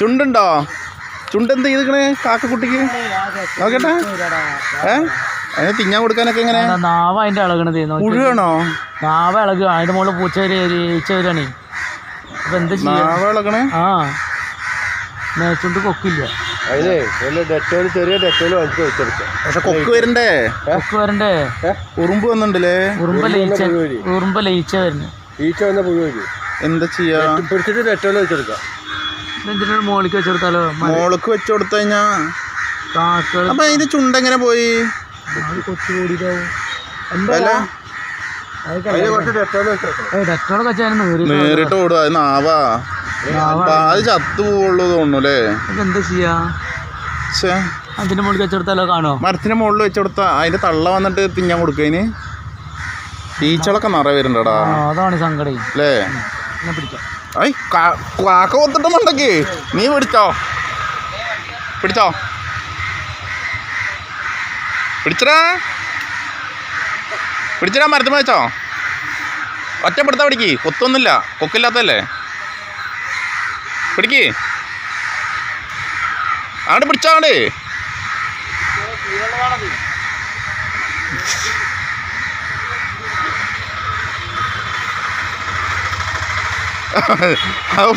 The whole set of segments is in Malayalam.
ചുണ്ടുണ്ടോ? ചുണ്ടെന്ത് ചെയ്തിക്കണേ കാക്കക്കുട്ടിക്ക്? നോക്കട്ടെ. അതിന് തിന്നാൻ കൊടുക്കാനൊക്കെ എങ്ങനെ? നാവ് അതിന്റെ ഇളകണത് മുഴുവണോ? നാവ് ഇളകുക. അതിന്റെ മുകളിൽ പൂച്ച വരാണേ. അപ്പൊ എന്താ നാവ് ഇളകണേ? ആ മേച്ചുണ്ട് കൊക്കില്ല. പക്ഷെ കൊക്ക് വരണ്ടേ? കൊക്ക് വരണ്ടേ? ഉറുമ്പ് വന്നിണ്ടല്ലേ? ഉറുമ്പ് ലയിച്ച വരുന്നു. എന്താ ചെയ്യാ? മോളിക്ക് വെച്ചെടുത്താലോ? മോൾക്ക് വെച്ചുകൊടുത്തു കഴിഞ്ഞാ അപ്പൊ അതിന്റെ ചുണ്ടെങ്ങനെ പോയി? കൊച്ചു കൂടിയിട്ടാവും. ഡെറ്റോളൊക്കെ നേരിട്ട് ഓടുക. അത് നാവാ. അത് ചത്തു പോവുള്ളൂ തോന്നുന്നു. എന്താ ചെയ്യാ? അതിന്റെ മുകളിൽ വെച്ചെടുത്താലോ? കാണോ? മരത്തിന്റെ മുകളിൽ വെച്ചുകൊടുത്താ അതിന്റെ തള്ള വന്നിട്ട് തിന്നാൻ കൊടുക്കതിന് ഈച്ചകളൊക്കെ നിറയെ വരുന്നുണ്ടടാ. അതാണ് സങ്കടം അല്ലേ? പിടിക്കാം. കാക്ക കൊത്തിട്ട് മണ്ടക്ക് നീ പിടിച്ചോ പിടിച്ചോ പിടിച്ചടാ മരത്തിൽ വെച്ചോ. ഒറ്റപ്പെടുത്താ പിടിക്ക്. കൊത്തൊന്നുമില്ല, കൊക്കില്ലാത്തല്ലേ. പിടിക്ക് അങ്ങോട്ട് പിടിച്ചോ. അങ്ങോട്ട്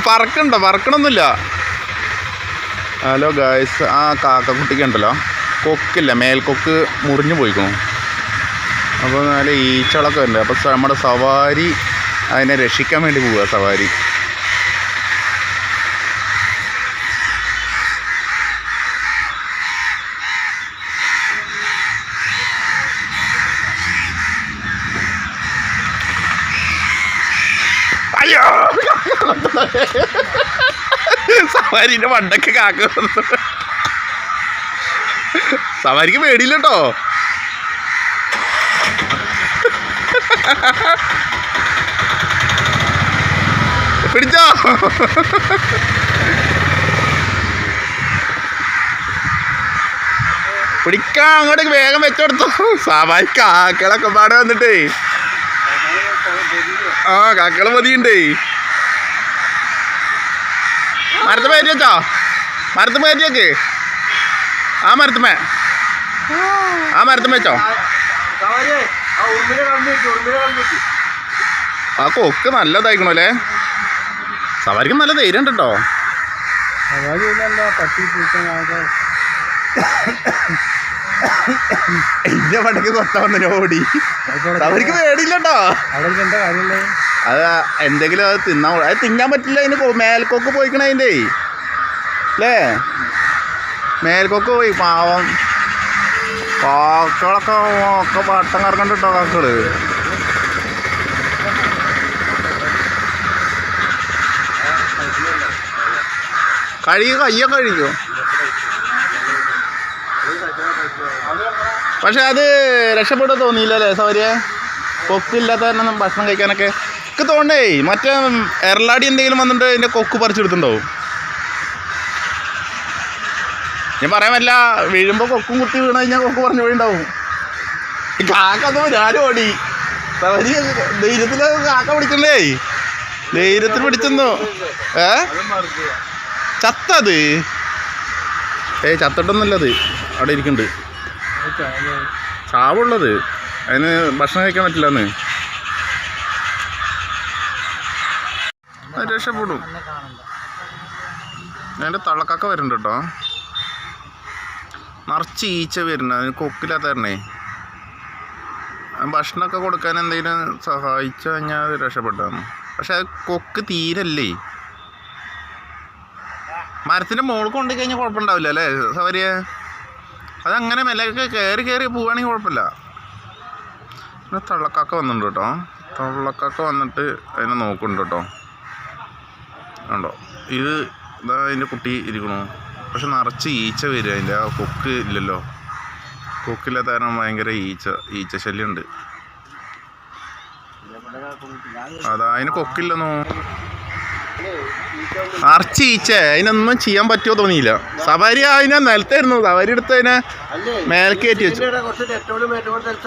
പറക്കണ്ടോ? പറക്കണമൊന്നുമില്ല. ഹലോ ഗായ്സ്, ആ കാക്കക്കുട്ടിക്ക് ഉണ്ടല്ലോ കൊക്കില്ല, മേൽക്കൊക്ക് മുറിഞ്ഞു പോയിക്കണു. അപ്പോൾ നല്ല ഈച്ചകളൊക്കെ ഉണ്ട്. അപ്പോൾ നമ്മുടെ സവാരി അതിനെ രക്ഷിക്കാൻ വേണ്ടി പോവുക. സവാരി അയ്യോ സവാരിന്റെ വണ്ടൊക്കെ കാക്ക. സവാരിക്ക് പേടിയില്ല കേട്ടോ. പിടിച്ചോ പിടിക്കാ. അങ്ങോട്ട് വേഗം വെച്ചെടുത്തു. സവാരി കാക്കകളൊക്കെ പാടെ വന്നിട്ടേ. ആ കാക്കകള് മതിയുണ്ടേ. മരത്ത് കയറ്റി വെച്ചോ. മരത്ത് കയറ്റി വെക്ക്. ആ മരത്തുമേ വെച്ചോ. ആ കൊക്ക് നല്ലതായിക്കണോ അല്ലേ? സവാരിക്ക് നല്ല ധൈര്യം ഉണ്ട് കേട്ടോ. എന്റെ പടക്ക് കൊത്ത വന്നു ഓടി. സവാരിക്ക് പേടിയില്ല കേട്ടോ. അത് എന്തെങ്കിലും അത് തിന്നാൻ പറ്റില്ല. അതിന് മേൽക്കൊക്കെ പോയിക്കണ അതിൻ്റെ അല്ലേ? മേൽക്കൊക്കെ പോയി പാവം. കാക്കകളൊക്കെ ഒക്കെ വട്ടം കറക്കണ്ട കേട്ടോ. കാക്കകള് കയ്യൊക്കെ കഴിക്കോ? പക്ഷെ അത് രക്ഷപ്പെടാൻ തോന്നിയില്ലല്ലേ സൗര്യ? കൊക്കില്ലാത്ത കാരണം ഭക്ഷണം കഴിക്കാനൊക്കെ ഒക്കെ തോന്നേ. മറ്റേ എറലാടി എന്തെങ്കിലും വന്നിട്ട് അതിൻ്റെ കൊക്ക് പറിച്ചെടുത്തുണ്ടാവും. ഞാൻ പറയാൻ പറ്റില്ല. വീഴുമ്പോൾ കൊക്കും കുത്തി വീണ് കഴിഞ്ഞാൽ കൊക്ക് പറഞ്ഞു പോയിണ്ടാവും. കാക്ക അത് ഞാനും ഓടി. സൗര്യ ധൈര്യത്തിൽ കാക്ക പിടിക്കണ്ടേ? ധൈര്യത്തിൽ പിടിച്ചെന്നു. ചത്തത് ചത്തിട്ടൊന്നുമില്ലത്. അവിടെ ഇരിക്കുന്നുണ്ട് ചാവുള്ളത്. അതിന് ഭക്ഷണം കഴിക്കാൻ പറ്റില്ലെന്ന്. രക്ഷപ്പെടും. അതിൻ്റെ തള്ളക്കാക്ക വരുന്നുണ്ട് കേട്ടോ. നിറച്ച് ഈച്ച വരുന്നുണ്ട്. അതിന് കൊക്കില്ലാത്ത തരണേ. ഭക്ഷണമൊക്കെ കൊടുക്കാൻ എന്തെങ്കിലും സഹായിച്ചു കഴിഞ്ഞാൽ അത് രക്ഷപ്പെട്ടാണ്. പക്ഷെ അത് കൊക്ക് തീരല്ലേ. മരത്തിൻ്റെ മുകളിൽ കൊണ്ടു കഴിഞ്ഞാൽ കുഴപ്പമുണ്ടാവില്ല അല്ലേ സൗര്യ? അതങ്ങനെ മെല്ലൊക്കെ കയറി പോവുകയാണെങ്കിൽ കുഴപ്പമില്ല. പിന്നെ തള്ളക്കാക്ക വന്നിട്ടുണ്ട് കേട്ടോ. തള്ളക്കാക്ക വന്നിട്ട് അതിനെ നോക്കുന്നുണ്ട് കേട്ടോ. ഉണ്ടോ? ഇതാ അതിൻ്റെ കുട്ടി ഇരിക്കണു. പക്ഷെ നിറച്ച് ഈച്ച വരിക. അതിൻ്റെ ആ കൊക്ക് ഇല്ലല്ലോ. കൊക്കില്ലാത്ത കാരണം ഭയങ്കര ഈച്ച ശല്യമുണ്ട്. അതാ അതിന് കൊക്കില്ലെന്നോ. നിറച്ച് ഈച്ച. അതിനൊന്നും ചെയ്യാൻ പറ്റുമോ തോന്നിയില്ല. സവാരി അതിനെ നിലത്തായിരുന്നു. സവാരി എടുത്ത് അതിനെ മേലേക്ക് കയറ്റി വെച്ചു.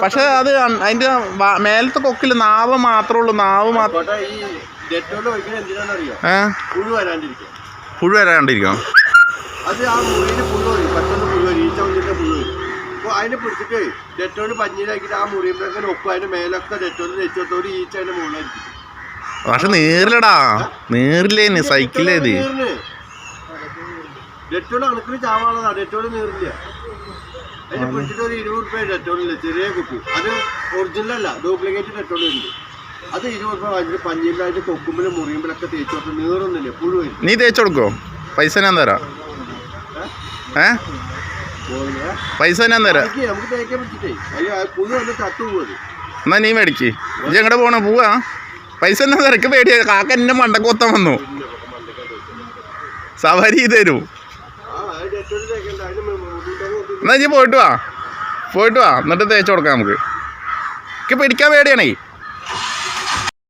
പക്ഷെ അത് അതിൻ്റെ മേലത്തെ കൊക്കില്ല. നാവ് മാത്രമേ ഉള്ളൂ. നാവ് മാത്രം പുഴു വരാണ്ടിരിക്കണം. അത് ആ മുറിയിൽ പുഴു വരും, പെട്ടെന്ന് പുഴു വരും, ഈച്ച വന്നിട്ട് പുഴു വരും. അപ്പോൾ അതിനെ പിടിച്ചിട്ട് ഡെറ്റോൾ പഞ്ഞിയിലാക്കിയിട്ട് ആ മുറിയിലൊക്കെ നോക്കും, അതിൻ്റെ മേലൊക്കെ ഡെറ്റോൾ നെച്ചോത്തോട് ഈച്ച അതിൻ്റെ മുകളിലായിരിക്കും. പക്ഷെ നീറില്ലടാ, നീറില്ലേന്ന് സൈക്കിളേത്. ഡെറ്റോൾ കണക്കിന് ചാവാളതാ, ഡെറ്റോൾ നീറില്ല. അതിനെ പിടിച്ചിട്ട് ഒരു 20 രൂപ ഡെറ്റോളില്ല, ചെറിയ കുപ്പി. അത് ഒറിജിനലല്ല, ഡ്യൂപ്ലിക്കേറ്റ് ഡെറ്റോൾ ഉണ്ട്. അത് 20 രൂപ വാങ്ങിച്ചിട്ട് പഞ്ഞിയിലായിട്ട് കൊക്കുമ്പോഴും മുറിയുമ്പോഴൊക്കെ തേച്ചോട്ട് നീറൊന്നുമില്ല, പുഴു വരും. നീ തേച്ച് കൊടുക്കോ? പൈസ ഞാൻ തരാം. പൈസ ഞാൻ തരാം. നമുക്ക് തേക്കാൻ പറ്റിട്ടേ, പുഴു വന്ന് തട്ടുപോകും. എന്നാ നീ മേടിക്ക്. ഇജ്ജ് എങ്ങടെ പോണ? പോവാ. പൈസ എന്നാ തിരക്ക് പേടിയ. കാക്ക എന്നെ മണ്ടക്ക് കൊത്താൻ വന്നു. സവാരി ചെയ്ത് തരൂ. എന്നാ ഇജ്ജ് പോയിട്ട് വാ, എന്നിട്ട് തേച്ച് കൊടുക്കാം നമുക്ക്. എനിക്ക് പിടിക്കാൻ പേടിയാണേ.